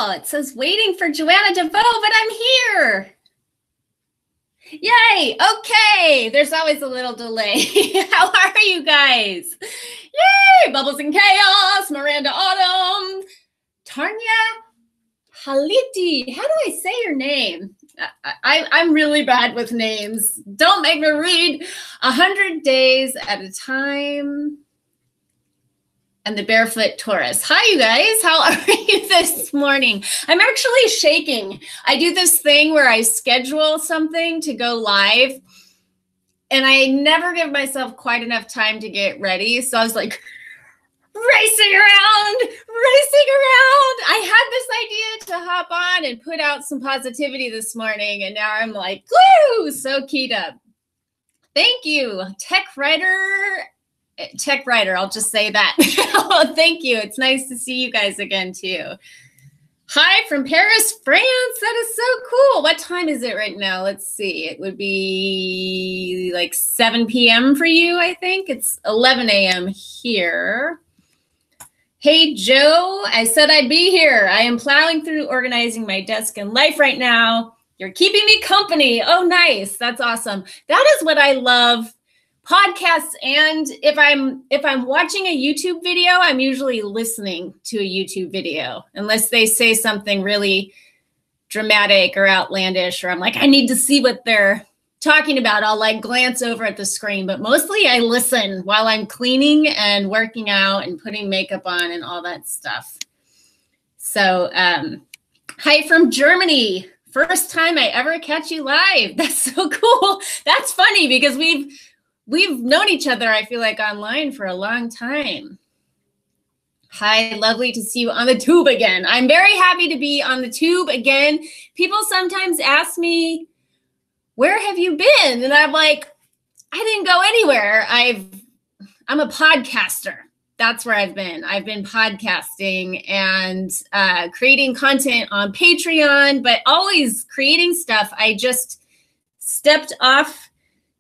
Oh, it says waiting for Joanna DeVoe, but I'm here. Yay. Okay. There's always a little delay. How are you guys? Yay. Bubbles and Chaos, Miranda Autumn, Tanya Haliti. How do I say your name? I'm really bad with names. Don't make me read. 100 Days at a Time. And the Barefoot Taurus. Hi, you guys. How are you this morning? I'm actually shaking. I do this thing where I schedule something to go live, and I never give myself quite enough time to get ready. So I was like racing around. I had this idea to hop on and put out some positivity this morning, and now I'm like, woo, so keyed up. Thank you, Tech Writer, I'll just say that. Oh, thank you. It's nice to see you guys again, too. Hi from Paris, France. That is so cool. What time is it right now? Let's see. It would be like 7 p.m. for you, I think. It's 11 a.m. here. Hey, Joe. I said I'd be here. I am plowing through organizing my desk and life right now. You're keeping me company. Oh, nice. That's awesome. That is what I love. Podcasts, and if I'm watching a YouTube video, I'm usually listening to a YouTube video, unless they say something really dramatic or outlandish, or I'm like, I need to see what they're talking about. I'll like glance over at the screen, but mostly I listen while I'm cleaning and working out and putting makeup on and all that stuff. So, hi from Germany. First time I ever catch you live. That's so cool. That's funny because we've known each other, I feel like, online for a long time. Hi, lovely to see you on the tube again. I'm very happy to be on the tube again. People sometimes ask me, where have you been? And I'm like, I didn't go anywhere. I'm a podcaster. That's where I've been. I've been podcasting and creating content on Patreon, but always creating stuff. I just stepped off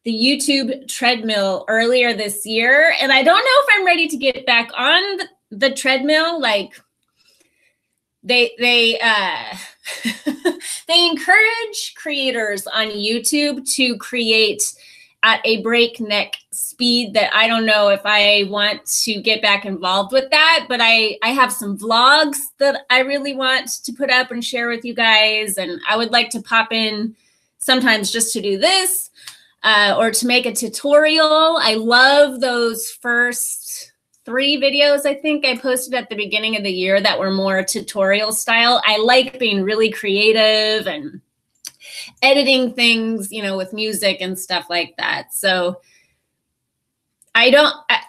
the YouTube treadmill earlier this year, and I don't know if I'm ready to get back on the treadmill. Like they they encourage creators on YouTube to create at a breakneck speed that I don't know if I want to get back involved with that, but I have some vlogs that I really want to put up and share with you guys, and I would like to pop in sometimes just to do this. Or to make a tutorial. I love those first 3 videos I think I posted at the beginning of the year that were more tutorial style. I like being really creative and editing things, you know, with music and stuff like that. So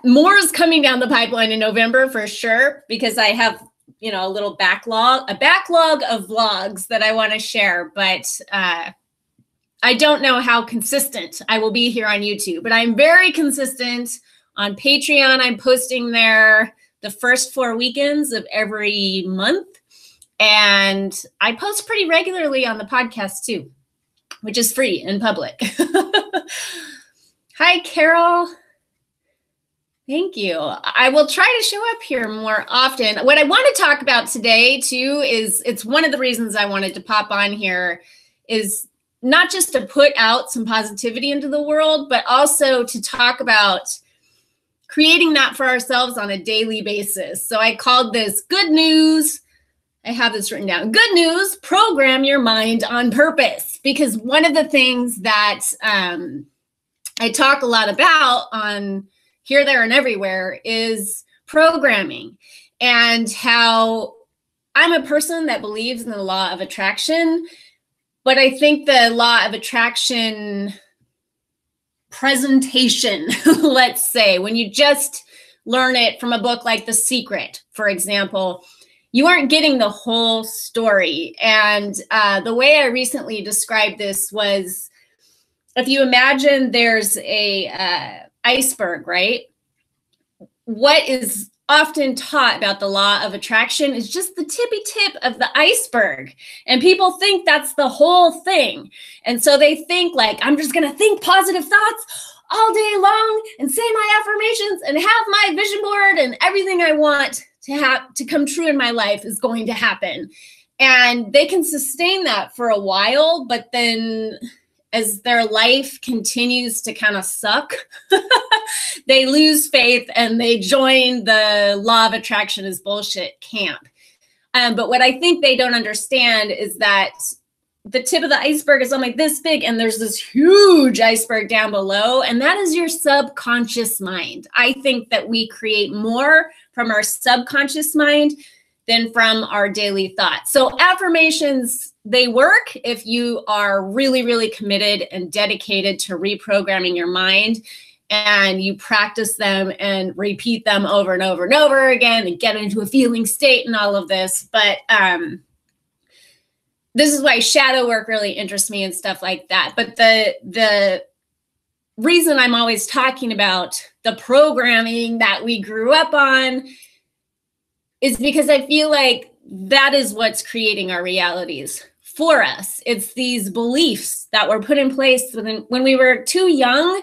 more is coming down the pipeline in November for sure, because I have, you know, a backlog of vlogs that I want to share, but I don't know how consistent I will be here on YouTube, but I'm very consistent on Patreon. I'm posting there the first 4 weekends of every month. And I post pretty regularly on the podcast too, which is free and public. Hi, Carol. Thank you. I will try to show up here more often. What I want to talk about today too is, it's one of the reasons I wanted to pop on here, is not just to put out some positivity into the world, but also to talk about creating that for ourselves on a daily basis. So I called this Good News. I have this written down. Good news, program your mind on purpose. Because one of the things that I talk a lot about on Here, There, and Everywhere is programming, and how I'm a person that believes in the law of attraction. But I think the law of attraction presentation, let's say, when you just learn it from a book like The Secret, for example, you aren't getting the whole story. And the way I recently described this was, if you imagine there's a iceberg, right? What is often taught about the law of attraction is just the tippy tip of the iceberg. And people think that's the whole thing. And so they think like, I'm just going to think positive thoughts all day long and say my affirmations and have my vision board, and everything I want to have to come true in my life is going to happen. And they can sustain that for a while, but then as their life continues to kind of suck, they lose faith and they join the law of attraction is bullshit camp. But what I think they don't understand is that the tip of the iceberg is only this big, and there's this huge iceberg down below, and that is your subconscious mind. I think that we create more from our subconscious mind than from our daily thoughts. So affirmations, they work if you are really, really committed and dedicated to reprogramming your mind, and you practice them and repeat them over and over and over again and get into a feeling state and all of this. But this is why shadow work really interests me and stuff like that. But the reason I'm always talking about the programming that we grew up on is because I feel like that is what's creating our realities for us. It's these beliefs that were put in place when we were too young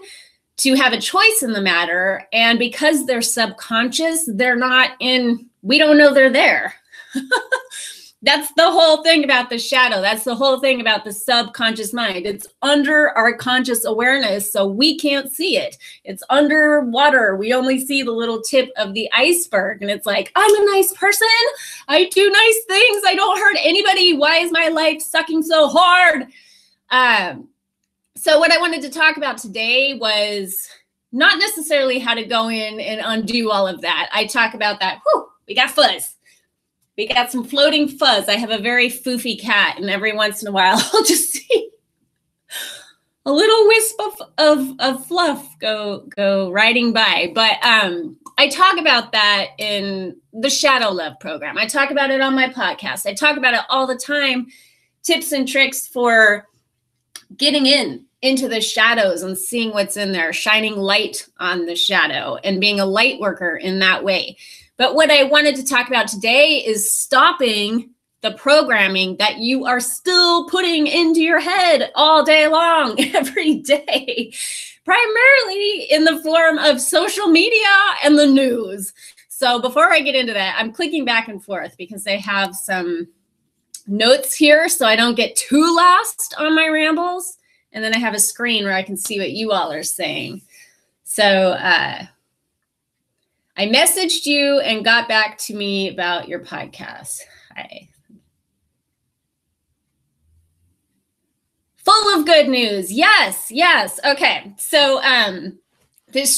to have a choice in the matter. And because they're subconscious, they're not in, we don't know they're there. That's the whole thing about the shadow. That's the whole thing about the subconscious mind. It's under our conscious awareness, so we can't see it. It's underwater. We only see the little tip of the iceberg. And it's like, I'm a nice person. I do nice things. I don't hurt anybody. Why is my life sucking so hard? So what I wanted to talk about today was not necessarily how to go in and undo all of that. I talk about that. Whew, we got fuzz. We got some floating fuzz. I have a very foofy cat, and every once in a while, I'll just see a little wisp of fluff go riding by. But I talk about that in the Shadow Love program. I talk about it on my podcast. I talk about it all the time. Tips and tricks for getting into the shadows and seeing what's in there, shining light on the shadow and being a light worker in that way. But what I wanted to talk about today is stopping the programming that you are still putting into your head all day long, every day, primarily in the form of social media and the news. So before I get into that, I'm clicking back and forth because I have some notes here so I don't get too lost on my rambles. And then I have a screen where I can see what you all are saying. So I messaged you and got back to me about your podcast. Hi. Full of good news. Yes, yes. Okay. So the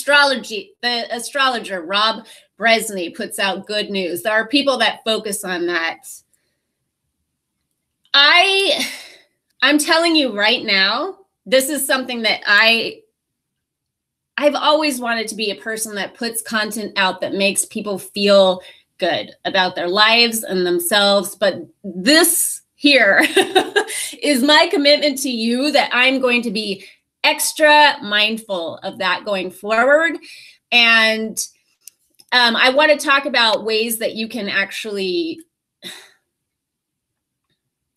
astrologer, Rob Bresney, puts out good news. There are people that focus on that. I'm telling you right now, this is something that I've always wanted to be a person that puts content out that makes people feel good about their lives and themselves. But this here is my commitment to you that I'm going to be extra mindful of that going forward. And I want to talk about ways that you can actually,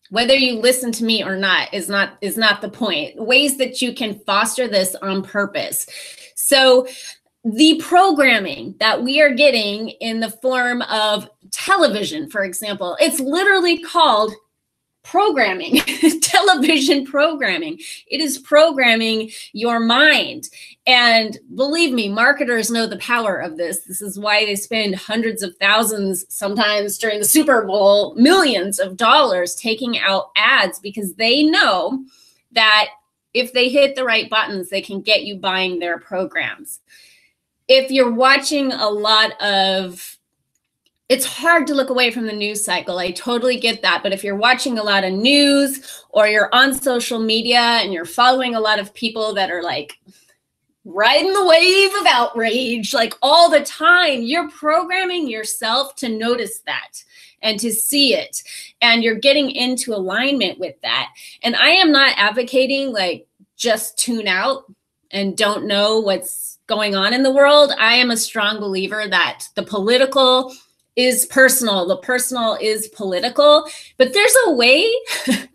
whether you listen to me or not is not the point. Ways that you can foster this on purpose. So the programming that we are getting in the form of television, for example, it's literally called programming, television programming. It is programming your mind. And believe me, marketers know the power of this. This is why they spend hundreds of thousands, sometimes during the Super Bowl, millions of dollars taking out ads, because they know that if they hit the right buttons, they can get you buying their programs. If you're watching a lot of, it's hard to look away from the news cycle. I totally get that. But if you're watching a lot of news or you're on social media and you're following a lot of people that are like riding the wave of outrage, like all the time, you're programming yourself to notice that and to see it. And you're getting into alignment with that. And I am not advocating like just tune out and don't know what's going on in the world. I am a strong believer that the political is personal. The personal is political, but there's a way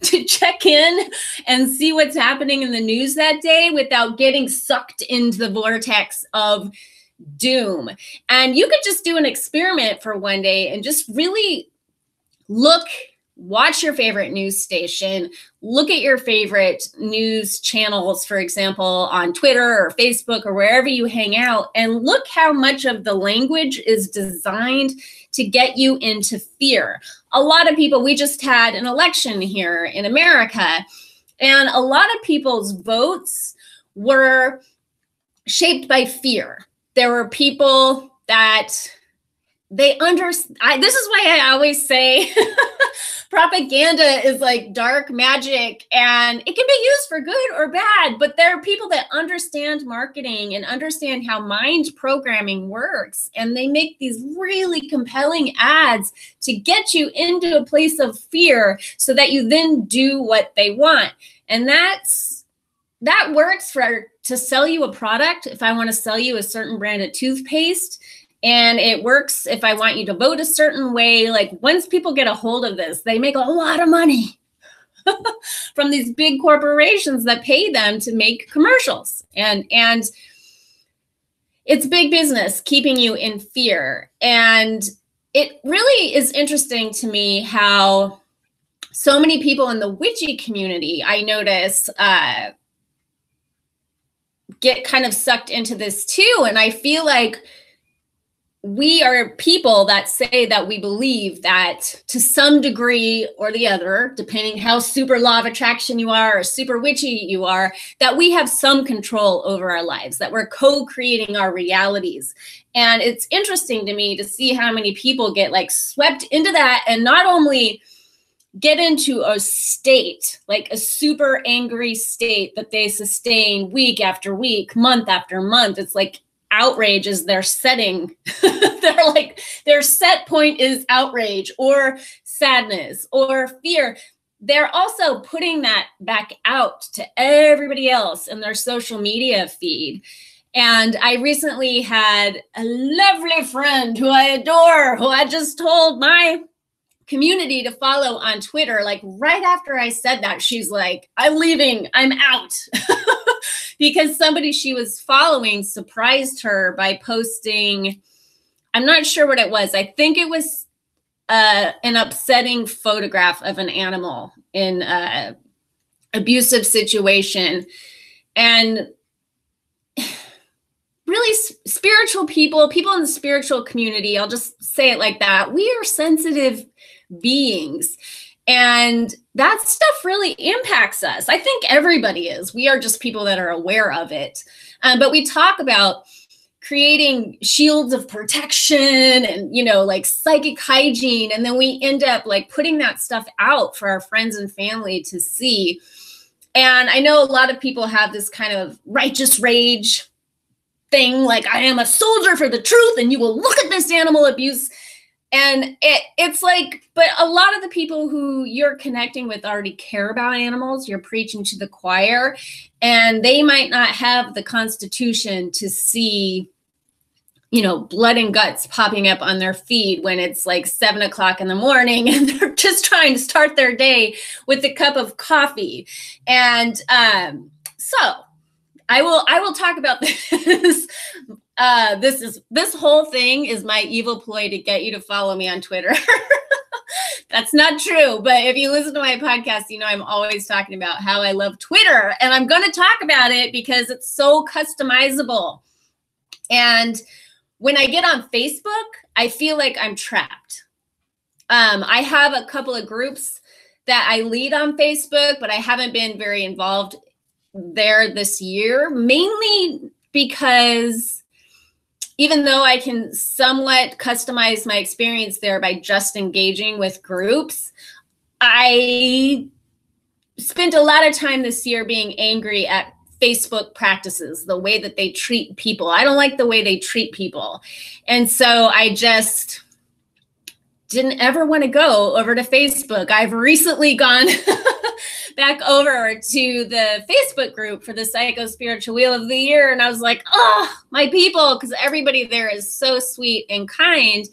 to check in and see what's happening in the news that day without getting sucked into the vortex of doom. And you could just do an experiment for one day and just really look watch your favorite news station, look at your favorite news channels, for example, on Twitter or Facebook or wherever you hang out, and look how much of the language is designed to get you into fear. A lot of people, we just had an election here in America, and a lot of people's votes were shaped by fear. There were people that this is why I always say propaganda is like dark magic, and it can be used for good or bad, but there are people that understand marketing and understand how mind programming works, and they make these really compelling ads to get you into a place of fear so that you then do what they want. And that works to sell you a product. If I want to sell you a certain brand of toothpaste, and it works if I want you to vote a certain way. Like, once people get a hold of this, they make a lot of money from these big corporations that pay them to make commercials. And it's big business keeping you in fear. And it really is interesting to me how so many people in the witchy community, I notice, get kind of sucked into this too. And I feel like we are people that say that we believe that to some degree or the other, depending how super law of attraction you are or super witchy you are, that we have some control over our lives, that we're co-creating our realities. And it's interesting to me to see how many people get like swept into that, and not only get into a state, like a super angry state that they sustain week after week, month after month. It's like outrage is their setting. They're like, their set point is outrage or sadness or fear. They're also putting that back out to everybody else in their social media feed. And I recently had a lovely friend who I adore, who I just told my community to follow on Twitter. Like, right after I said that, she's like, I'm leaving, I'm out. Because somebody she was following surprised her by posting, I'm not sure what it was. I think it was an upsetting photograph of an animal in an abusive situation. And really spiritual people in the spiritual community, I'll just say it like that, we are sensitive beings. And that stuff really impacts us. I think everybody is. We are just people that are aware of it. But we talk about creating shields of protection and, you know, like psychic hygiene. And then we end up like putting that stuff out for our friends and family to see. And I know a lot of people have this kind of righteous rage thing, like, I am a soldier for the truth and you will look at this animal abuse. And it's like, but a lot of the people who you're connecting with already care about animals. You're preaching to the choir, and they might not have the constitution to see, you know, blood and guts popping up on their feed when it's like 7 o'clock in the morning and they're just trying to start their day with a cup of coffee. And so I will talk about this. This whole thing is my evil ploy to get you to follow me on Twitter. That's not true. But if you listen to my podcast, you know I'm always talking about how I love Twitter. And I'm going to talk about it because it's so customizable. And when I get on Facebook, I feel like I'm trapped. I have a couple of groups that I lead on Facebook, but I haven't been very involved there this year, mainly because even though I can somewhat customize my experience there by just engaging with groups, I spent a lot of time this year being angry at Facebook practices, the way that they treat people. I don't like the way they treat people. And so I just didn't ever want to go over to Facebook. I've recently gone back over to the Facebook group for the Psycho Spiritual Wheel of the Year. And I was like, oh, my people, because everybody there is so sweet and kind.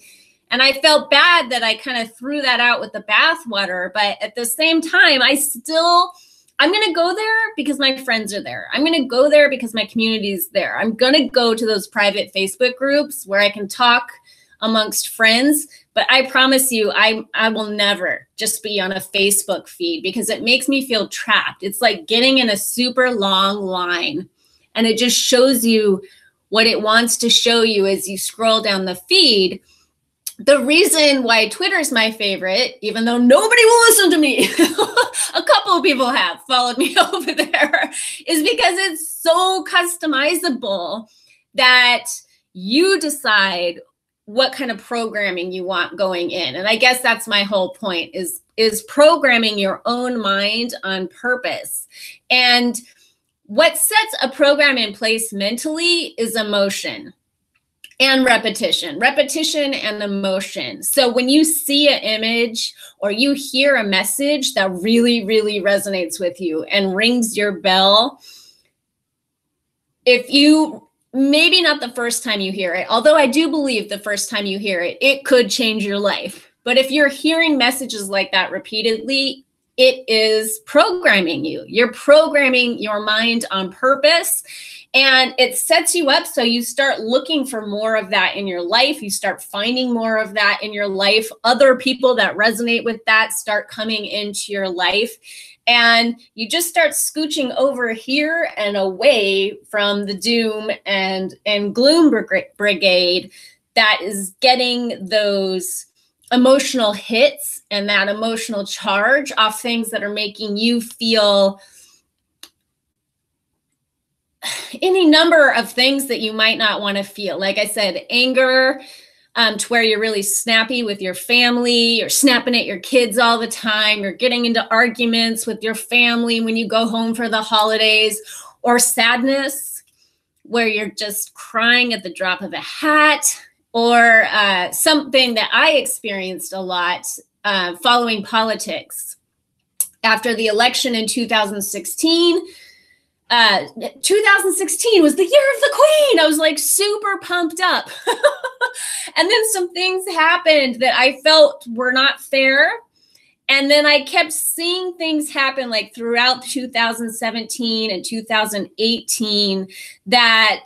And I felt bad that I kind of threw that out with the bathwater. But at the same time, I'm going to go there because my friends are there. I'm going to go there because my community is there. I'm going to go to those private Facebook groups where I can talk amongst friends. But I promise you, I will never just be on a Facebook feed because it makes me feel trapped. It's like getting in a super long line, and it just shows you what it wants to show you as you scroll down the feed. The reason why Twitter is my favorite, even though nobody will listen to me, a couple of people have followed me over there, is because it's so customizable that you decide what kind of programming you want going in. And I guess that's my whole point, is programming your own mind on purpose. And what sets a program in place mentally is emotion and repetition and emotion. So when you see an image or you hear a message that really, really resonates with you and rings your bell, if you, maybe not the first time you hear it, although I do believe the first time you hear it, it could change your life. But if you're hearing messages like that repeatedly, it is programming you. You're programming your mind on purpose, and it sets you up so you start looking for more of that in your life. You start finding more of that in your life. Other people that resonate with that start coming into your life, and you just start scooching over here and away from the doom and gloom brigade that is getting those emotional hits and that emotional charge off things that are making you feel any number of things that you might not want to feel. Like I said, anger, to where you're really snappy with your family, you're snapping at your kids all the time, you're getting into arguments with your family when you go home for the holidays, or sadness, where you're just crying at the drop of a hat, or something that I experienced a lot following politics. After the election in 2016, 2016 was the year of the Queen. I was like super pumped up. And then some things happened that I felt were not fair. And then I kept seeing things happen like throughout 2017 and 2018 that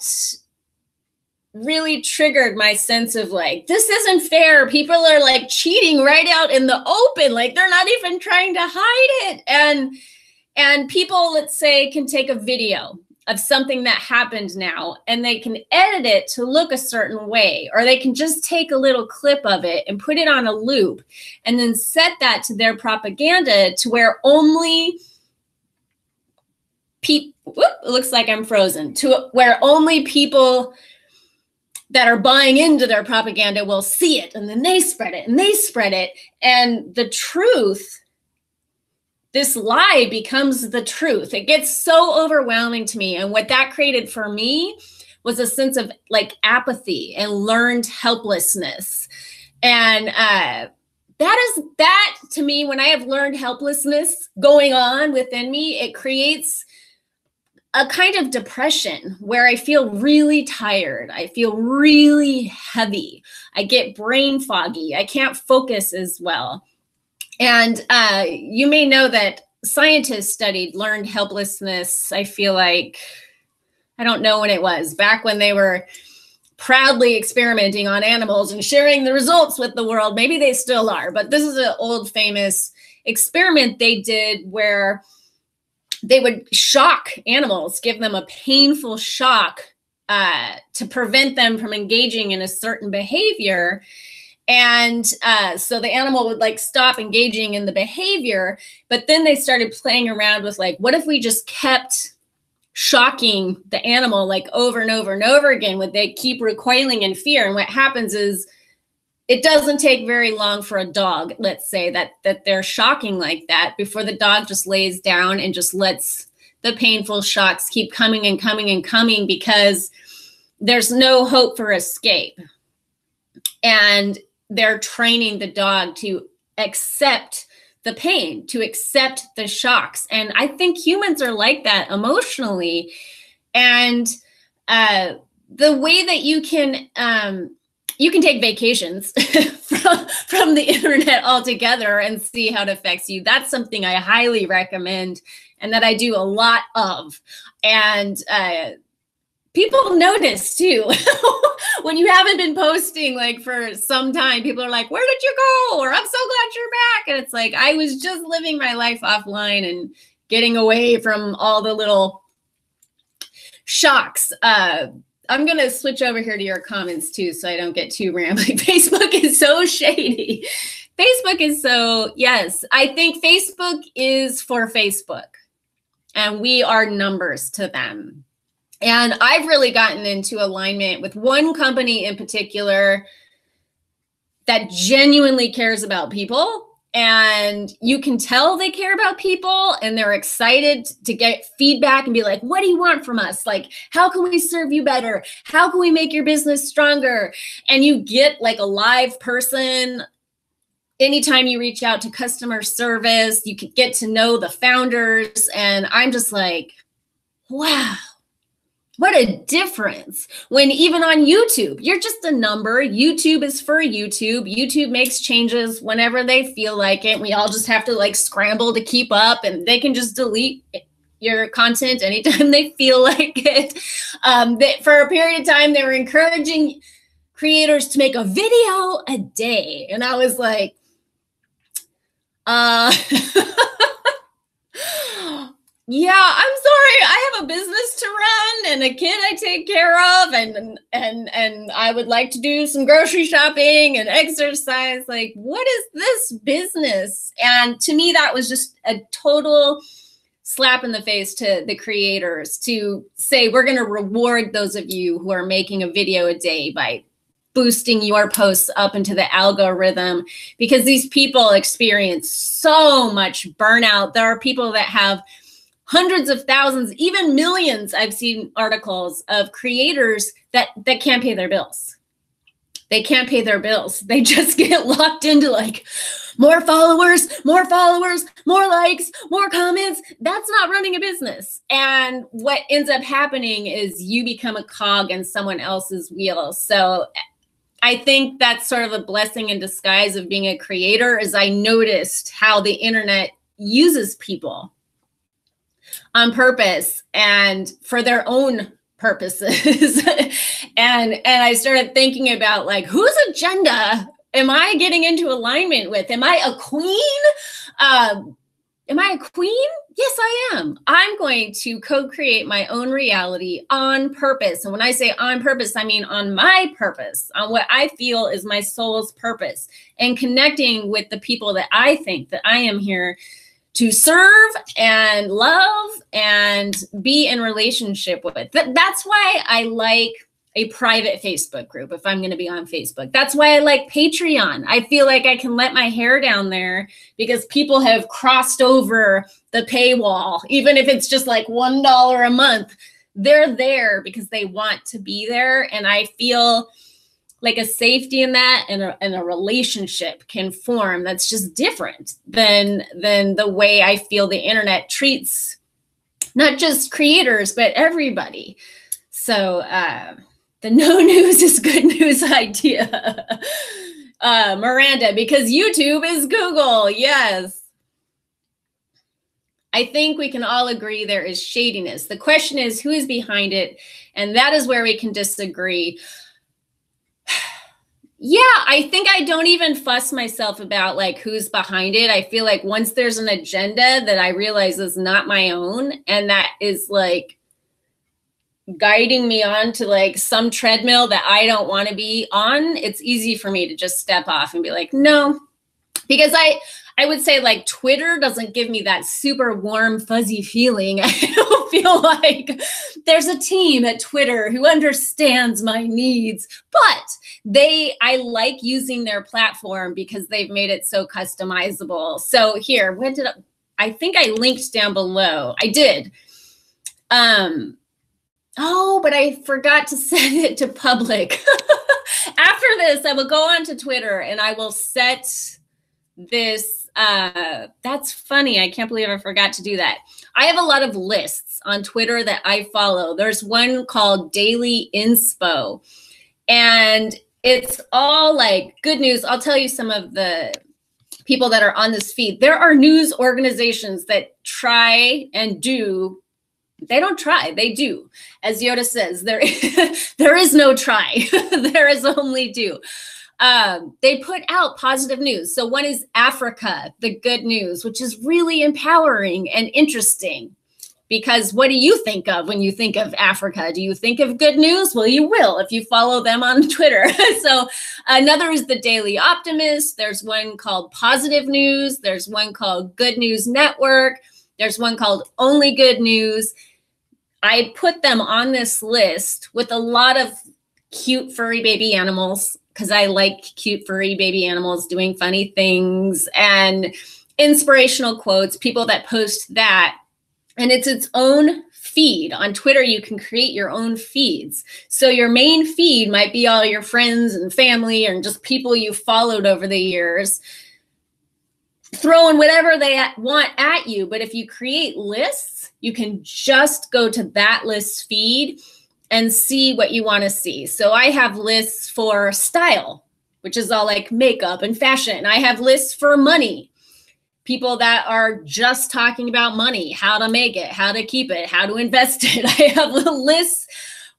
really triggered my sense of like, this isn't fair. People are like cheating right out in the open. Like they're not even trying to hide it. And people, let's say, can take a video of something that happened now and they can edit it to look a certain way, or they can just take a little clip of it and put it on a loop and then set that to their propaganda to where only people, it looks like I'm frozen, to where only people that are buying into their propaganda will see it, and then they spread it and they spread it. And the truth, this lie becomes the truth. It gets so overwhelming to me. And what that created for me was a sense of like apathy and learned helplessness. And that to me, when I have learned helplessness going on within me, it creates a kind of depression where I feel really tired. I feel really heavy. I get brain foggy. I can't focus as well. And you may know that scientists studied learned helplessness, I feel like, I don't know when it was, back when they were proudly experimenting on animals and sharing the results with the world. Maybe they still are, but this is an old famous experiment they did where they would shock animals, give them a painful shock to prevent them from engaging in a certain behavior. And so the animal would like stop engaging in the behavior, but then they started playing around with like, what if we just kept shocking the animal like over and over and over again? Would they keep recoiling in fear? And what happens is it doesn't take very long for a dog, let's say, that they're shocking like that before the dog just lays down and just lets the painful shocks keep coming and coming and coming because there's no hope for escape. And they're training the dog to accept the pain, to accept the shocks. And I think humans are like that emotionally. And the way that you can take vacations from the internet altogether and see how it affects you. That's something I highly recommend and that I do a lot of. And people notice too when you haven't been posting like for some time, people are like, where did you go? Or I'm so glad you're back. And it's like, I was just living my life offline and getting away from all the little shocks. I'm going to switch over here to your comments too, so I don't get too rambling. Facebook is so shady. Facebook is so, yes, I think Facebook is for Facebook and we are numbers to them. And I've really gotten into alignment with one company in particular that genuinely cares about people. And you can tell they care about people and they're excited to get feedback and be like, what do you want from us? Like, how can we serve you better? How can we make your business stronger? And you get like a live person. Anytime you reach out to customer service, you can get to know the founders. And I'm just like, wow. What a difference when even on YouTube, you're just a number. YouTube is for YouTube. YouTube makes changes whenever they feel like it. We all just have to like scramble to keep up and they can just delete your content anytime they feel like it. For a period of time, they were encouraging creators to make a video a day. And I was like, yeah, I'm sorry. I have a business to run and a kid I take care of, and I would like to do some grocery shopping and exercise. Like, what is this business? And to me, that was just a total slap in the face to the creators to say, we're going to reward those of you who are making a video a day by boosting your posts up into the algorithm, because these people experience so much burnout. There are people that have hundreds of thousands, even millions. I've seen articles of creators that can't pay their bills. They can't pay their bills. They just get locked into like more followers, more likes, more comments. That's not running a business. And what ends up happening is you become a cog in someone else's wheel. So I think that's sort of a blessing in disguise of being a creator, is I noticed how the internet uses people on purpose and for their own purposes. and I started thinking about like, whose agenda am I getting into alignment with? Am I a queen? Am I a queen? Yes, I am. I'm going to co-create my own reality on purpose. And when I say on purpose, I mean on my purpose, on what I feel is my soul's purpose, and connecting with the people that I think that I am here to serve and love and be in relationship with. That's why I like a private Facebook group if I'm going to be on Facebook. That's why I like Patreon. I feel like I can let my hair down there because people have crossed over the paywall. Even if it's just like $1 a month, they're there because they want to be there. And I feel like a safety in that, and a relationship can form that's just different than the way I feel the internet treats not just creators, but everybody. So the no news is good news idea. Miranda, because YouTube is Google. Yes. I think we can all agree there is shadiness. The question is, who is behind it? And that is where we can disagree. Yeah, I think I don't even fuss myself about like who's behind it. I feel like once there's an agenda that I realize is not my own, and that is like guiding me on to like some treadmill that I don't want to be on, it's easy for me to just step off and be like, no, because I would say like Twitter doesn't give me that super warm, fuzzy feeling. I don't feel like there's a team at Twitter who understands my needs, but I like using their platform because they've made it so customizable. So here, I think I linked down below. I did. Oh, but I forgot to set it to public. After this, I will go on to Twitter and I will set this. That's funny. I can't believe I forgot to do that. I have a lot of lists on Twitter that I follow. There's one called Daily Inspo, and it's all like good news. I'll tell you some of the people that are on this feed. There are news organizations that try and do They don't try, they do. As Yoda says, there is no try, there is only do. They put out positive news. So one is Africa, the good news, which is really empowering and interesting. Because what do you think of when you think of Africa? Do you think of good news? Well, you will if you follow them on Twitter. So another is the Daily Optimist. There's one called Positive News. There's one called Good News Network. There's one called Only Good News. I put them on this list with a lot of cute furry baby animals because I like cute furry baby animals doing funny things and inspirational quotes, people that post that. And it's its own feed. On Twitter, you can create your own feeds. So your main feed might be all your friends and family and just people you followed over the years, throwing whatever they want at you. But if you create lists, you can just go to that list feed and see what you want to see. So I have lists for style, which is all like makeup and fashion. I have lists for money, people that are just talking about money, how to make it, how to keep it, how to invest it. I have lists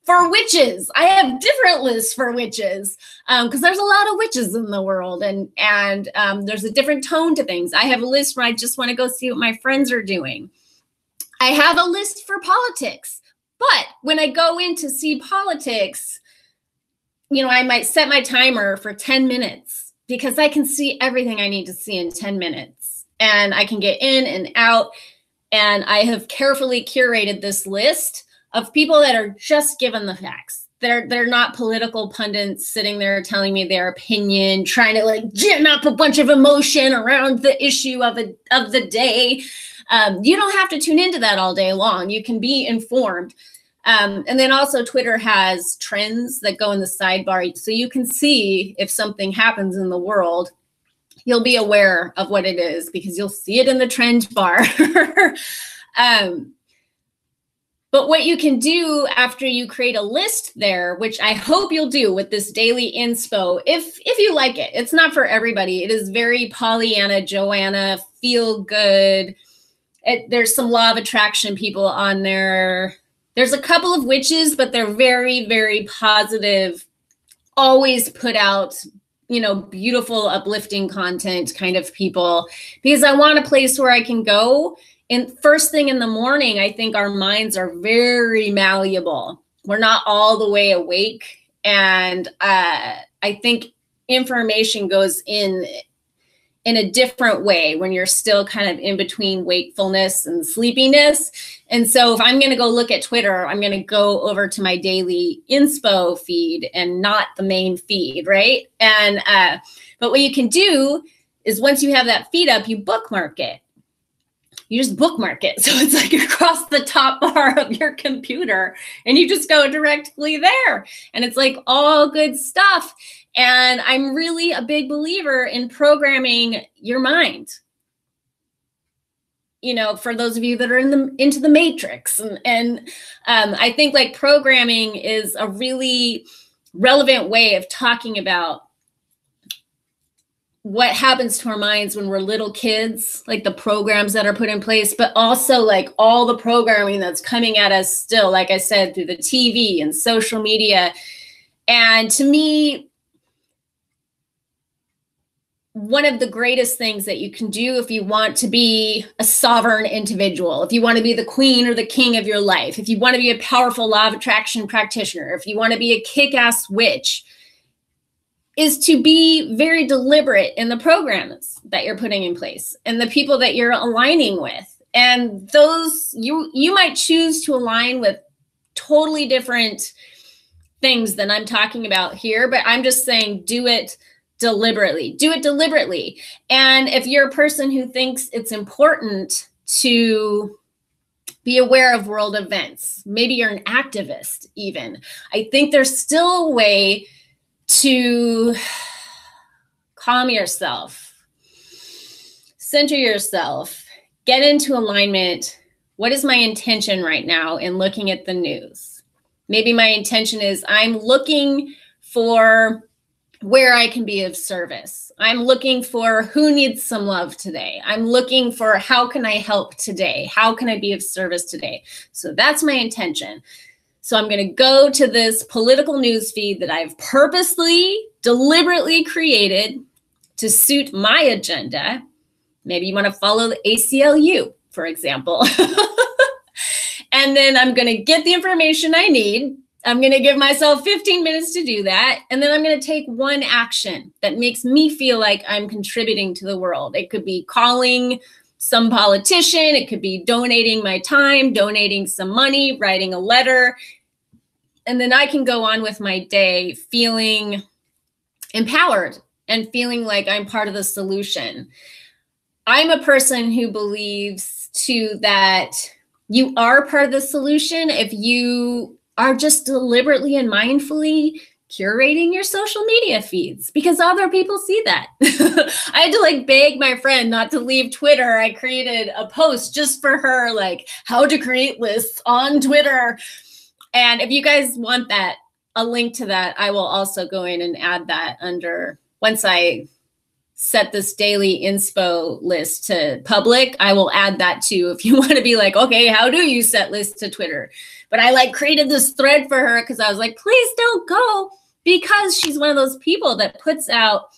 for witches. I have different lists for witches because there's a lot of witches in the world, and there's a different tone to things. I have a list where I just want to go see what my friends are doing. I have a list for politics, but when I go in to see politics, you know, I might set my timer for 10 minutes because I can see everything I need to see in 10 minutes. And I can get in and out. And I have carefully curated this list of people that are just given the facts. They're not political pundits sitting there telling me their opinion, trying to like gin up a bunch of emotion around the issue of the day. You don't have to tune into that all day long. You can be informed. And then also Twitter has trends that go in the sidebar. So you can see if something happens in the world, you'll be aware of what it is because you'll see it in the trend bar. But what you can do after you create a list there, which I hope you'll do with this daily inspo, if you like it, it's not for everybody. It is very Pollyanna, Joanna, feel good. There's some law of attraction people on there. There's a couple of witches, but they're very, very positive, always put out, you know, beautiful, uplifting content kind of people, because I want a place where I can go. And first thing in the morning, I think our minds are very malleable. We're not all the way awake. And I think information goes in a different way when you're still kind of in between wakefulness and sleepiness. And so if I'm going to go look at Twitter, I'm going to go over to my daily inspo feed and not the main feed, right? And but what you can do is once you have that feed up, you bookmark it. You just bookmark it. So it's like across the top bar of your computer and you just go directly there. And it's like all good stuff. And I'm really a big believer in programming your mind. You know, for those of you that are into the matrix. And I think like programming is a really relevant way of talking about what happens to our minds when we're little kids, like the programs that are put in place, but also like all the programming that's coming at us still, like I said, through the TV and social media. And to me, one of the greatest things that you can do if you want to be a sovereign individual, if you want to be the queen or the king of your life, if you want to be a powerful law of attraction practitioner, if you want to be a kick-ass witch, is to be very deliberate in the programs that you're putting in place and the people that you're aligning with. And those, you might choose to align with totally different things than I'm talking about here, but I'm just saying do it deliberately. Do it deliberately. And if you're a person who thinks it's important to be aware of world events, maybe you're an activist even, I think there's still a way to calm yourself, center yourself, get into alignment. What is my intention right now in looking at the news? Maybe my intention is I'm looking for where I can be of service. I'm looking for who needs some love today. I'm looking for how can I help today? How can I be of service today? So that's my intention. So I'm going to go to this political news feed that I've purposely, deliberately created to suit my agenda. Maybe you want to follow the ACLU, for example. And then I'm going to get the information I need. I'm going to give myself 15 minutes to do that. And then I'm going to take one action that makes me feel like I'm contributing to the world. It could be calling some politician. It could be donating my time, donating some money, writing a letter. And then I can go on with my day feeling empowered and feeling like I'm part of the solution. I'm a person who believes too that you are part of the solution if you are just deliberately and mindfully curating your social media feeds, because other people see that. I had to like beg my friend not to leave Twitter. I created a post just for her, like how to create lists on Twitter. And if you guys want that, a link to that, I will also go in and add that under, once I set this daily inspo list to public, I will add that too. If you want to be like, okay, how do you set lists to Twitter? But I like created this thread for her because I was like, please don't go, because she's one of those people that puts out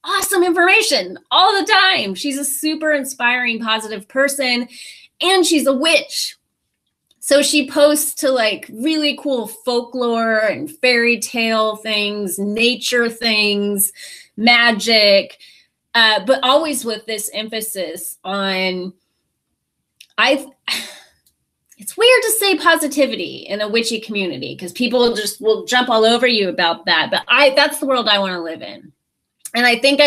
awesome information all the time. She's a super inspiring, positive person, and she's a witch. So she posts to like really cool folklore and fairy tale things, nature things, magic, but always with this emphasis on, it's weird to say positivity in a witchy community because people just will jump all over you about that. But that's the world I want to live in. And I think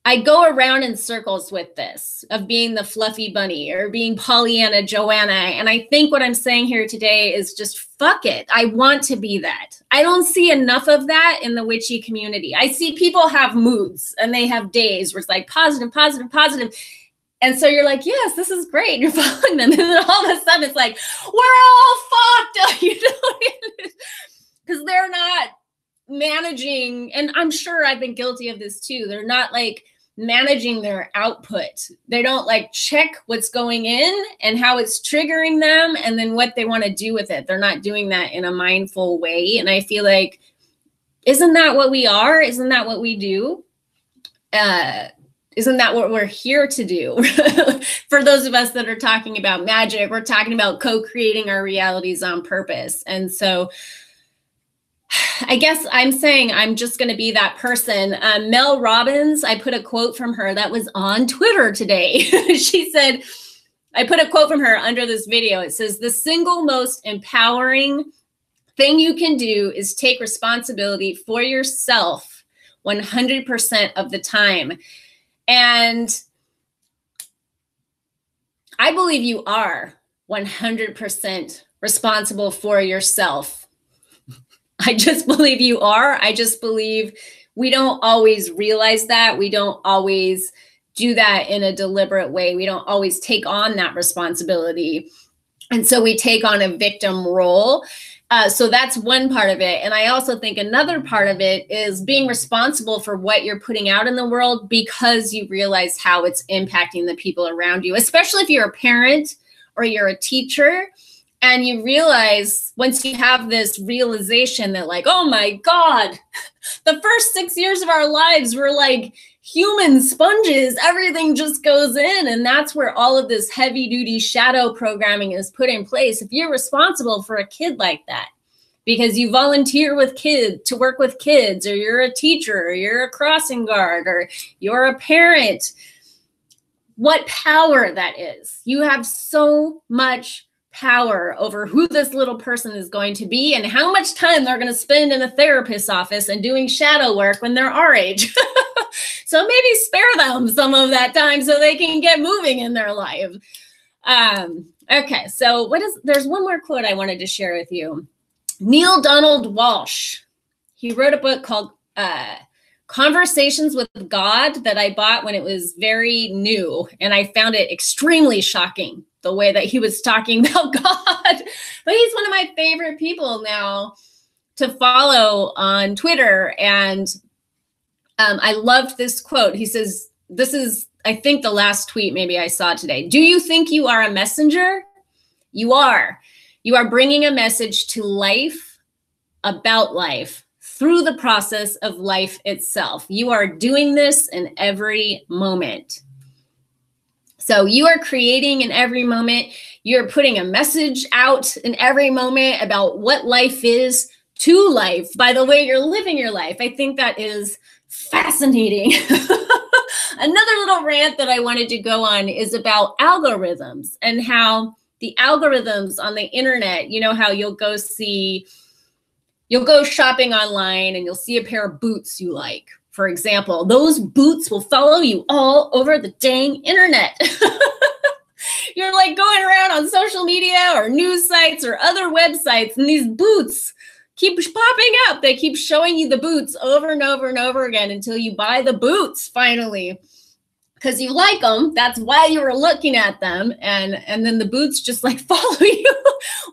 I go around in circles with this of being the fluffy bunny or being Pollyanna Joanna. And I think what I'm saying here today is just fuck it. I want to be that. I don't see enough of that in the witchy community. I see people have moods and they have days where it's like positive, positive, positive. And so you're like, yes, this is great. And you're following them. And then all of a sudden it's like, we're all fucked. You know, because they're not managing. And I'm sure I've been guilty of this too. They're not like managing their output. They don't like check what's going in and how it's triggering them and then what they want to do with it. They're not doing that in a mindful way. And I feel like, isn't that what we are? Isn't that what we do? Isn't that what we're here to do? For those of us that are talking about magic, we're talking about co-creating our realities on purpose. And so I guess I'm saying I'm just going to be that person. Mel Robbins, I put a quote from her that was on Twitter today. She said, I put a quote from her under this video. It says, the single most empowering thing you can do is take responsibility for yourself 100% of the time. And I believe you are 100% responsible for yourself. I just believe you are. I just believe we don't always realize that. We don't always do that in a deliberate way. We don't always take on that responsibility. And so we take on a victim role. So that's one part of it. And I also think another part of it is being responsible for what you're putting out in the world because you realize how it's impacting the people around you, especially if you're a parent or you're a teacher and you realize once you have this realization that like, oh my God, the first 6 years of our lives were like human sponges. Everything just goes in. And that's where all of this heavy duty shadow programming is put in place. If you're responsible for a kid like that, because you volunteer with kids to work with kids, or you're a teacher, or you're a crossing guard, or you're a parent, what power that is. You have so much power over who this little person is going to be and how much time they're going to spend in a therapist's office and doing shadow work when they're our age. So maybe spare them some of that time so they can get moving in their life. Okay, so there's one more quote I wanted to share with you. Neil Donald Walsh, he wrote a book called Conversations with God that I bought when it was very new. And I found it extremely shocking, the way that he was talking about God. But he's one of my favorite people now to follow on Twitter, and I loved this quote. He says, this is, I think, the last tweet maybe I saw today. Do you think you are a messenger? You are. You are bringing a message to life about life through the process of life itself. You are doing this in every moment. So you are creating in every moment. You're putting a message out in every moment about what life is to life by the way you're living your life. I think that is fascinating. Another little rant that I wanted to go on is about algorithms and how the algorithms on the internet, you know, how you'll go shopping online and you'll see a pair of boots you like. For example, those boots will follow you all over the dang internet. You're like going around on social media or news sites or other websites, and these boots keep popping up. They keep showing you the boots over and over and over again until you buy the boots finally, because you like them. That's why you were looking at them. And then the boots just like follow you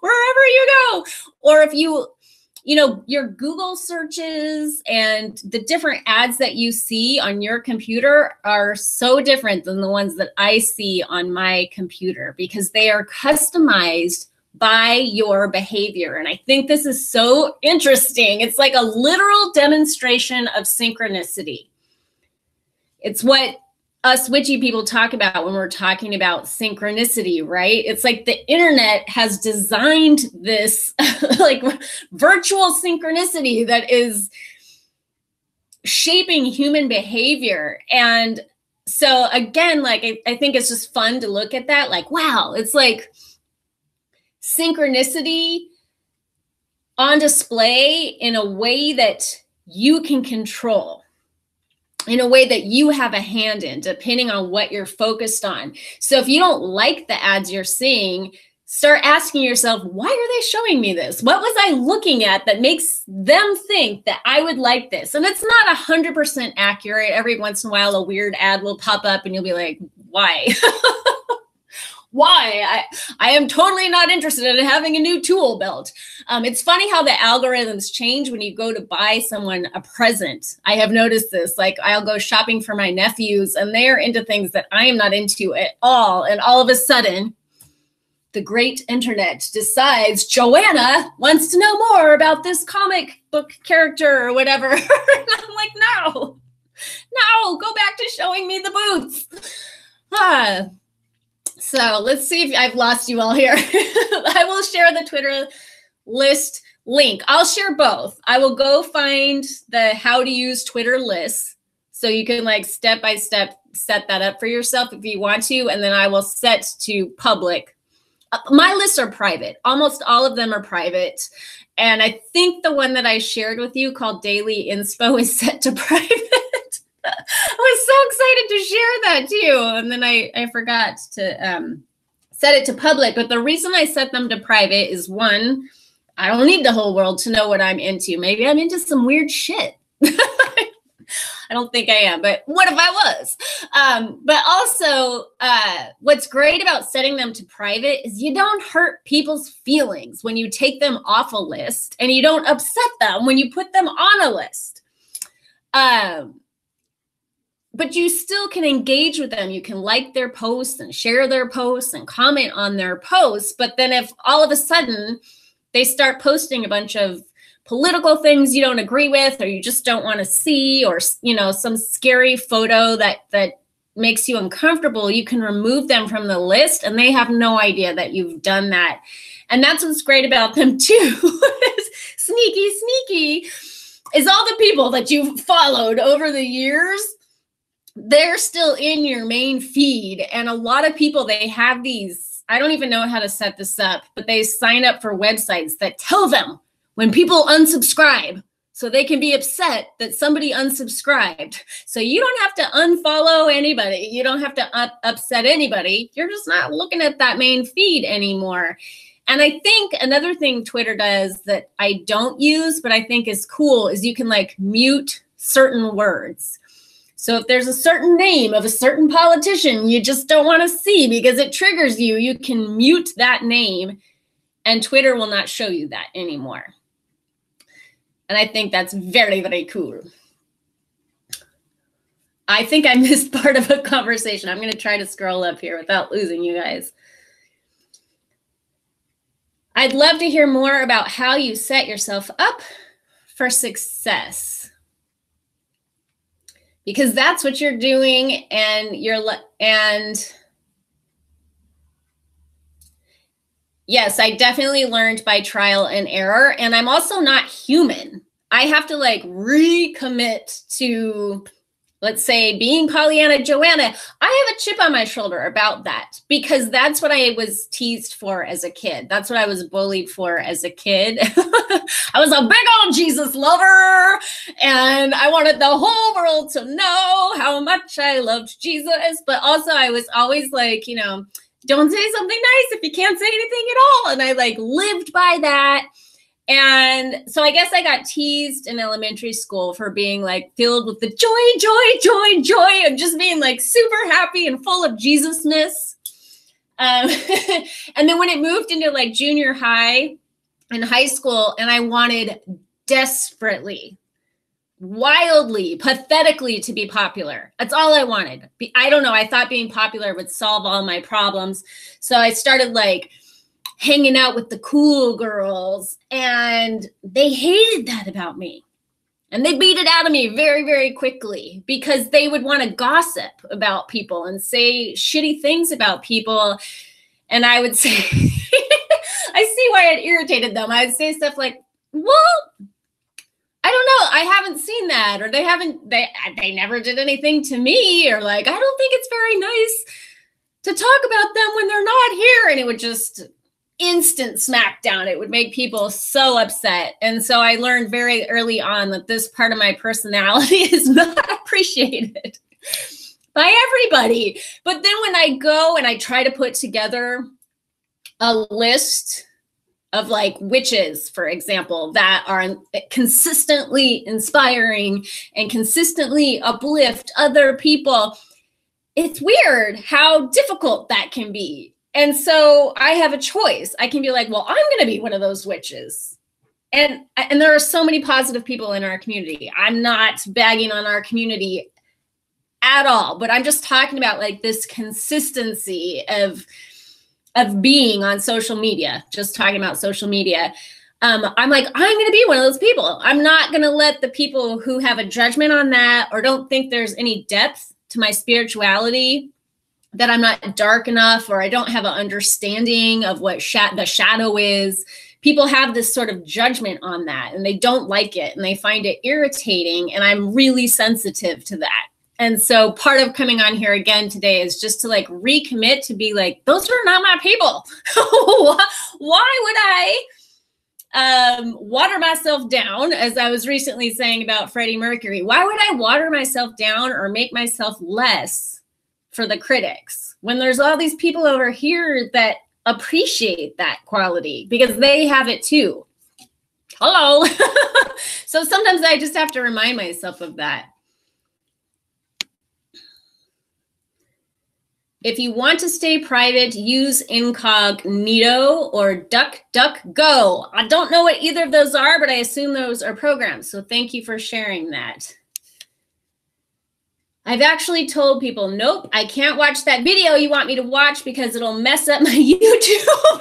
wherever you go. Or if you know, your Google searches and the different ads that you see on your computer are so different than the ones that I see on my computer, because they are customized by your behavior. And I think this is so interesting. It's like a literal demonstration of synchronicity. It's what us witchy people talk about when we're talking about synchronicity, right? It's like the internet has designed this like virtual synchronicity that is shaping human behavior. And so again, like I think it's just fun to look at that, like, wow, it's like synchronicity on display in a way that you can control, in a way that you have a hand in, depending on what you're focused on. So if you don't like the ads you're seeing, start asking yourself, why are they showing me this? What was I looking at that makes them think that I would like this? And it's not 100% accurate. Every once in a while, a weird ad will pop up and you'll be like, why? Why? I am totally not interested in having a new tool belt. It's funny how the algorithms change when you go to buy someone a present. I have noticed this. Like, I'll go shopping for my nephews and they're into things that I am not into at all. And all of a sudden, the great internet decides Joanna wants to know more about this comic book character or whatever. And I'm like, no, go back to showing me the boots. So let's see if I've lost you all here. I will share the Twitter list link. I'll share both. I will go find the how to use Twitter lists, so you can like step by step set that up for yourself if you want to. And then I will set to public. My lists are private. Almost all of them are private. And I think the one that I shared with you called Daily Inspo is set to private. I was so excited to share that too. And then I forgot to set it to public. But the reason I set them to private is, one, I don't need the whole world to know what I'm into. Maybe I'm into some weird shit. I don't think I am, but what if I was? But also, what's great about setting them to private is you don't hurt people's feelings when you take them off a list, and you don't upset them when you put them on a list. But you still can engage with them. You can like their posts and share their posts and comment on their posts. But then if all of a sudden they start posting a bunch of political things you don't agree with, or you just don't want to see, or, you know, some scary photo that makes you uncomfortable, you can remove them from the list and they have no idea that you've done that. And that's what's great about them too. Sneaky is all the people that you've followed over the years. They're still in your main feed. And a lot of people, they have these, I don't even know how to set this up, but they sign up for websites that tell them when people unsubscribe, so they can be upset that somebody unsubscribed. So you don't have to unfollow anybody. You don't have to upset anybody. You're just not looking at that main feed anymore. And I think another thing Twitter does that I don't use, but I think is cool, is you can like mute certain words. So if there's a certain name of a certain politician you just don't want to see because it triggers you, you can mute that name and Twitter will not show you that anymore. And I think that's very, very cool. I think I missed part of a conversation. I'm going to try to scroll up here without losing you guys. I'd love to hear more about how you set yourself up for success. Because that's what you're doing, and yes, I definitely learned by trial and error, and I'm also not human. I have to like recommit to, let's say, being Pollyanna Joanna. I have a chip on my shoulder about that because that's what I was teased for as a kid. That's what I was bullied for as a kid. I was a big old Jesus lover, and I wanted the whole world to know how much I loved Jesus. But also I was always like, you know, don't say something nice if you can't say anything at all. And I like lived by that. And so I guess I got teased in elementary school for being like filled with the joy, joy, joy, joy, and just being like super happy and full of Jesusness. And then when it moved into like junior high and high school, and I wanted desperately, wildly, pathetically to be popular. That's all I wanted. I don't know. I thought being popular would solve all my problems. So I started like hanging out with the cool girls, and they hated that about me. And they beat it out of me very, very quickly because they would want to gossip about people and say shitty things about people. And I would say, I see why it irritated them. I would say stuff like, well, I don't know, I haven't seen that, or they never did anything to me, or like, I don't think it's very nice to talk about them when they're not here. And it would just instant smackdown. It would make people so upset. And so I learned very early on that this part of my personality is not appreciated by everybody. But then when I go and I try to put together a list of like witches, for example, that are consistently inspiring and consistently uplift other people, it's weird how difficult that can be. And so I have a choice. I can be like, well, I'm going to be one of those witches. And there are so many positive people in our community. I'm not bagging on our community at all, but I'm just talking about like this consistency of being on social media, just talking about social media. I'm like, I'm going to be one of those people. I'm not going to let the people who have a judgment on that or don't think there's any depth to my spirituality, that I'm not dark enough, or I don't have an understanding of what the shadow is. People have this sort of judgment on that, and they don't like it, and they find it irritating, and I'm really sensitive to that. And so part of coming on here again today is just to like recommit to be like, those are not my people. Why would I water myself down, as I was recently saying about Freddie Mercury? Why would I water myself down or make myself less for the critics when there's all these people over here that appreciate that quality because they have it too? Hello. So sometimes I just have to remind myself of that. If you want to stay private, use incognito or DuckDuckGo. I don't know what either of those are, but I assume those are programs. So thank you for sharing that. I've actually told people, nope, I can't watch that video you want me to watch because it'll mess up my YouTube.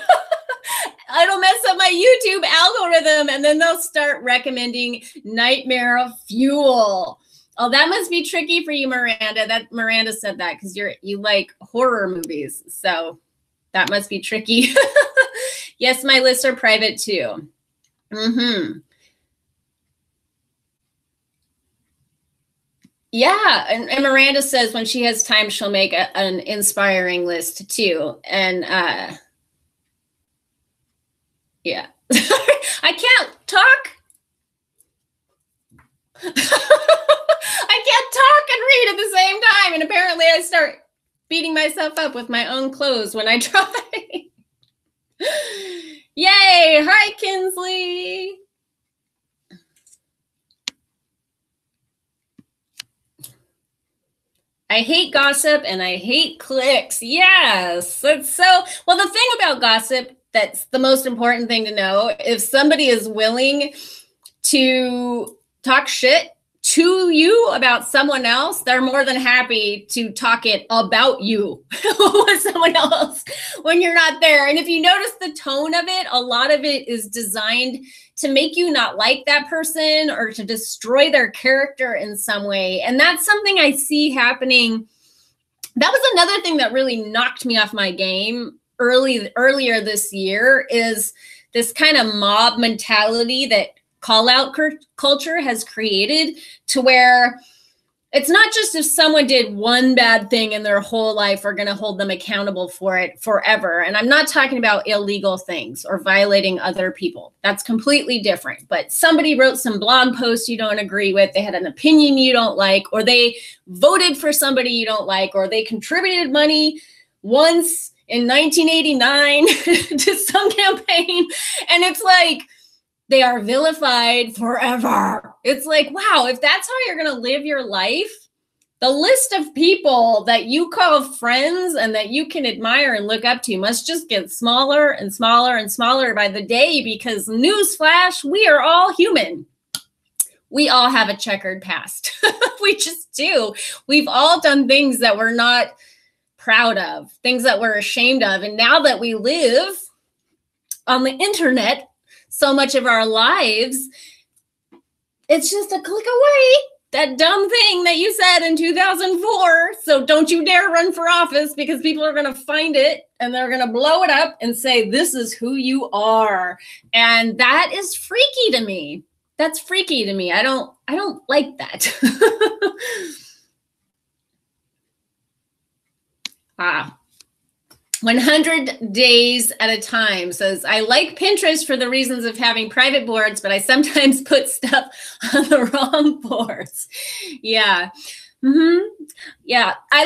It'll mess up my YouTube algorithm, and then they'll start recommending nightmare fuel. Oh, that must be tricky for you, Miranda. Miranda said that because you like horror movies. So that must be tricky. Yes, my lists are private too. Mm-hmm. Yeah, and Miranda says when she has time, she'll make an inspiring list too. And yeah, I can't talk. I can't talk and read at the same time. And apparently I start beating myself up with my own clothes when I try. Yay. Hi, Kinsley. I hate gossip and I hate clicks. Yes. That's so, well, the thing about gossip, that's the most important thing to know. If somebody is willing to talk shit to you about someone else, they're more than happy to talk it about you with someone else when you're not there. And if you notice the tone of it, a lot of it is designed to make you not like that person or to destroy their character in some way. And that's something I see happening. That was another thing that really knocked me off my game earlier this year, is this kind of mob mentality that call out culture has created, to where it's not just if someone did one bad thing in their whole life, we're going to hold them accountable for it forever. And I'm not talking about illegal things or violating other people. That's completely different. But somebody wrote some blog post you don't agree with, they had an opinion you don't like, or they voted for somebody you don't like, or they contributed money once in 1989 to some campaign. And it's like, they are vilified forever. It's like, wow, if that's how you're going to live your life, the list of people that you call friends and that you can admire and look up to must just get smaller and smaller and smaller by the day, because newsflash, we are all human. We all have a checkered past. We just do. We've all done things that we're not proud of, things that we're ashamed of. And now that we live on the internet so much of our lives, it's just a click away. That dumb thing that you said in 2004. So don't you dare run for office, because people are going to find it and they're going to blow it up and say, this is who you are. And that is freaky to me. That's freaky to me. I don't like that. 100 days at a time says, I like Pinterest for the reasons of having private boards, but I sometimes put stuff on the wrong boards. Yeah. Yeah. I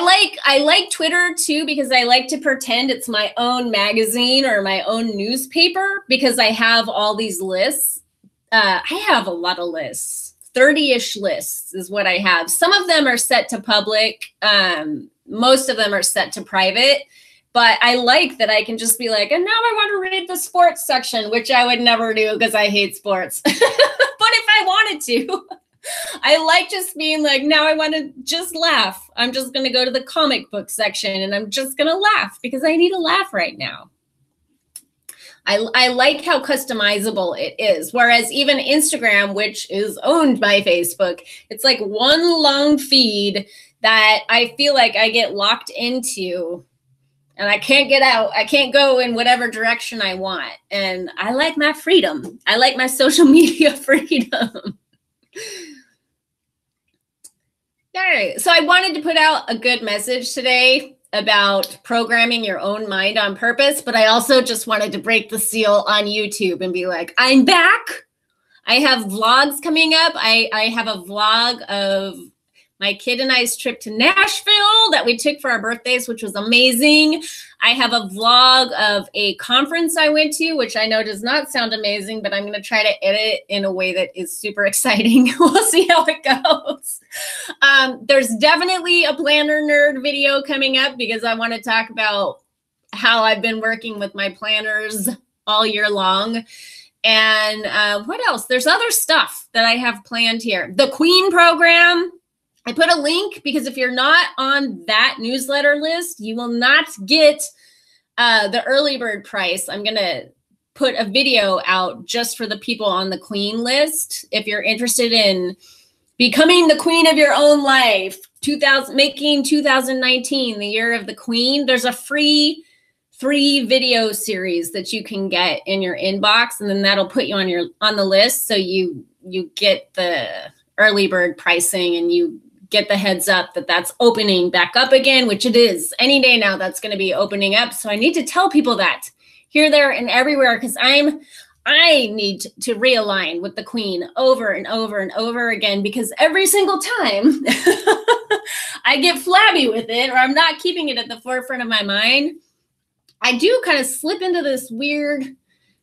like Twitter too, because I like to pretend it's my own magazine or my own newspaper, because I have all these lists. I have a lot of lists, 30-ish lists is what I have. Some of them are set to public. Most of them are set to private. But I like that I can just be like, and now I want to read the sports section, which I would never do because I hate sports. But if I wanted to, I like just being like, now I want to just laugh. I'm just going to go to the comic book section and I'm just going to laugh because I need a laugh right now. I like how customizable it is. Whereas even Instagram, which is owned by Facebook, it's like one long feed that I feel like I get locked into. And I can't get out. I can't go in whatever direction I want. And I like my freedom. I like my social media freedom. All right. So I wanted to put out a good message today about programming your own mind on purpose. But I also just wanted to break the seal on YouTube and be like, I'm back. I have vlogs coming up. I have a vlog of my kid and I's trip to Nashville that we took for our birthdays, which was amazing. I have a vlog of a conference I went to, which I know does not sound amazing, but I'm going to try to edit in a way that is super exciting. We'll see how it goes. There's definitely a planner nerd video coming up, because I want to talk about how I've been working with my planners all year long. And what else? There's other stuff that I have planned here. The Queen program. I put a link, because if you're not on that newsletter list, you will not get the early bird price. I'm going to put a video out just for the people on the Queen list. If you're interested in becoming the queen of your own life, making 2019 the year of the Queen, there's a free 3 video series that you can get in your inbox, and then that'll put you on the list, so you get the early bird pricing and you get the heads up that that's opening back up again, which it is. Any day now that's going to be opening up. So I need to tell people that here, there, and everywhere, because I need to realign with the Queen over and over and over again, because every single time I get flabby with it, or I'm not keeping it at the forefront of my mind, I do kind of slip into this weird,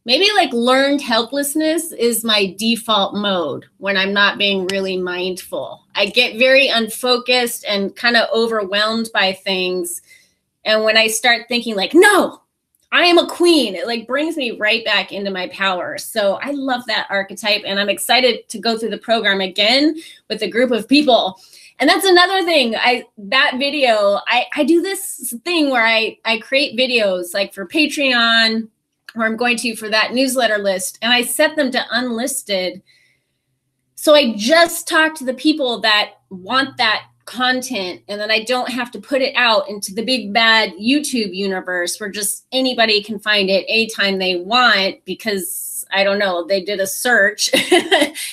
maybe like learned helplessness is my default mode when I'm not being really mindful. I get very unfocused and kind of overwhelmed by things. And when I start thinking like, no, I am a queen. It like brings me right back into my power. So I love that archetype, and I'm excited to go through the program again with a group of people. And that's another thing. That video, I do this thing where I create videos like for Patreon, where I'm going to for that newsletter list, and I set them to unlisted. So I just talk to the people that want that content, and then I don't have to put it out into the big bad YouTube universe where just anybody can find it anytime they want, because I don't know, they did a search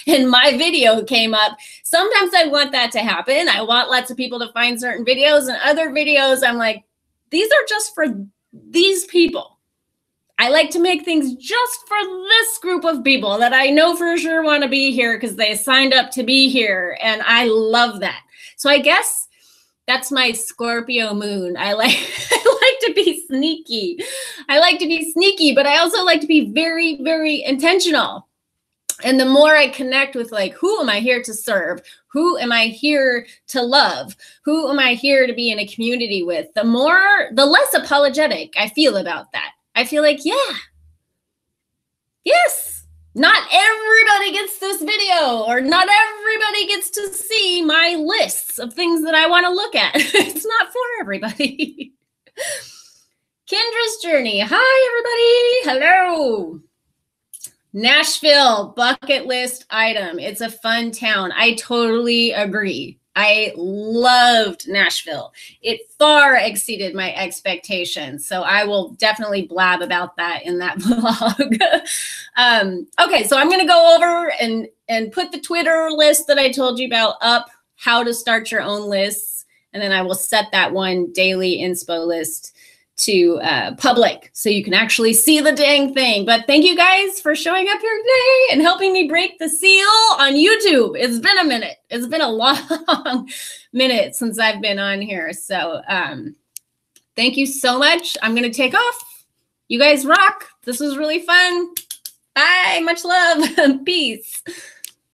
and my video came up. Sometimes I want that to happen. I want lots of people to find certain videos, and other videos I'm like, these are just for these people. I like to make things just for this group of people that I know for sure want to be here because they signed up to be here. And I love that. So I guess that's my Scorpio moon. I like to be sneaky. I like to be sneaky, but I also like to be very, very intentional. And the more I connect with like, who am I here to serve? Who am I here to love? Who am I here to be in a community with? The less apologetic I feel about that. I feel like, yeah, yes, not everybody gets this video, or not everybody gets to see my lists of things that I want to look at. It's not for everybody. Kendra's journey. Hi, everybody. Hello. Nashville, bucket list item. It's a fun town. I totally agree. I loved Nashville. It far exceeded my expectations. So I will definitely blab about that in that vlog. Okay, so I'm going to go over and put the Twitter list that I told you about up, how to start your own lists. And then I will set that one daily inspo list to public so you can actually see the dang thing. But thank you guys for showing up here today and helping me break the seal on YouTube. It's been a minute. It's been a long minute since I've been on here. So thank you so much. I'm going to take off. You guys rock. This was really fun. Bye. Much love. Peace.